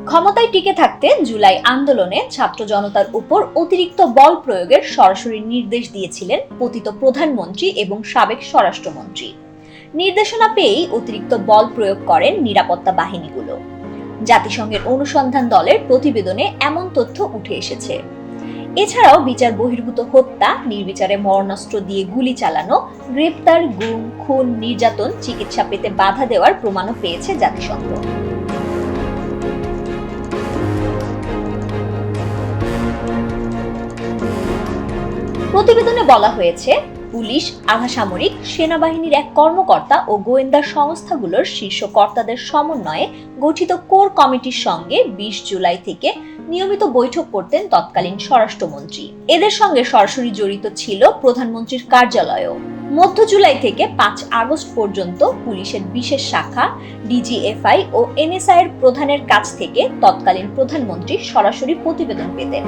ক্ষমতায় টিকে থাকতে জুলাই আন্দোলনে ছাত্র জনতার উপর অতিরিক্ত বল প্রয়োগের সরাসরি নির্দেশ দিয়েছিলেন পতিত প্রধানমন্ত্রী এবং সাবেক স্বরাষ্ট্রমন্ত্রী। নির্দেশনা পেয়েই অতিরিক্ত বল প্রয়োগ করেন নিরাপত্তা বাহিনীগুলো। জাতিসংঘের অনুসন্ধান দলের প্রতিবেদনে এমন তথ্য উঠে এসেছে। এছাড়াও বিচার বহির্ভূত হত্যা, নির্বিচারে মরণাস্ত্র দিয়ে গুলি চালানো, গ্রেপ্তার, গুম, খুন, নির্যাতন, চিকিৎসা পেতে বাধা দেওয়ার প্রমাণও পেয়েছে জাতিসংঘ। প্রতিবেদনে বলা হয়েছে, পুলিশ, আধাসামরিক, সেনাবাহিনীর এক কর্মকর্তা ও গোয়েন্দা সংস্থাগুলোর শীর্ষ কর্তাদের সমন্বয়ে গঠিত কোর কমিটির সঙ্গে ২০ জুলাই থেকে নিয়মিত বৈঠক করতেন তৎকালীন স্বরাষ্ট্রমন্ত্রী। এদের সঙ্গে সরাসরি জড়িত ছিল প্রধানমন্ত্রীর কার্যালয়ও। মধ্য জুলাই থেকে ৫ আগস্ট পর্যন্ত পুলিশের বিশেষ শাখা, ডিজিএফআই ও এনএসআই এর প্রধানের কাছ থেকে তৎকালীন প্রধানমন্ত্রী সরাসরি প্রতিবেদন পেতেন।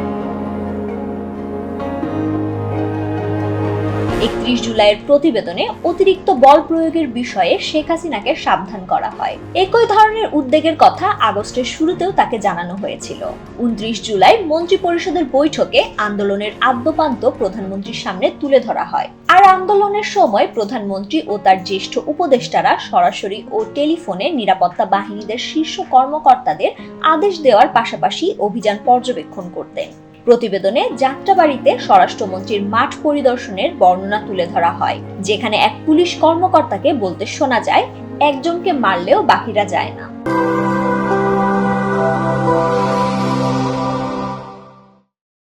৩১ জুলাইয়ের প্রতিবেদনে অতিরিক্ত বল প্রয়োগের বিষয়ে শেখ হাসিনাকে সাবধান করা হয়। একই ধরনের উদ্বেগের কথা আগস্টের শুরুতেও তাকে জানানো হয়েছিল। ২৯ জুলাই মন্ত্রিপরিষদের বৈঠকে আন্দোলনের আদ্যোপান্ত প্রধানমন্ত্রীর সামনে তুলে ধরা হয়। আর আন্দোলনের সময় প্রধানমন্ত্রী ও তার জ্যেষ্ঠ উপদেষ্টারা সরাসরি ও টেলিফোনে নিরাপত্তা বাহিনীদের শীর্ষ কর্মকর্তাদের আদেশ দেওয়ার পাশাপাশি অভিযান পর্যবেক্ষণ করতেন। প্রতিবেদনে যাত্রাবাড়ীতে স্বরাষ্ট্রমন্ত্রীর মাঠ পরিদর্শনের বর্ণনা তুলে ধরা হয়, যেখানে এক পুলিশ কর্মকর্তাকে বলতে শোনা যায়, একজনকে মারলেও বাকিরা যায় না।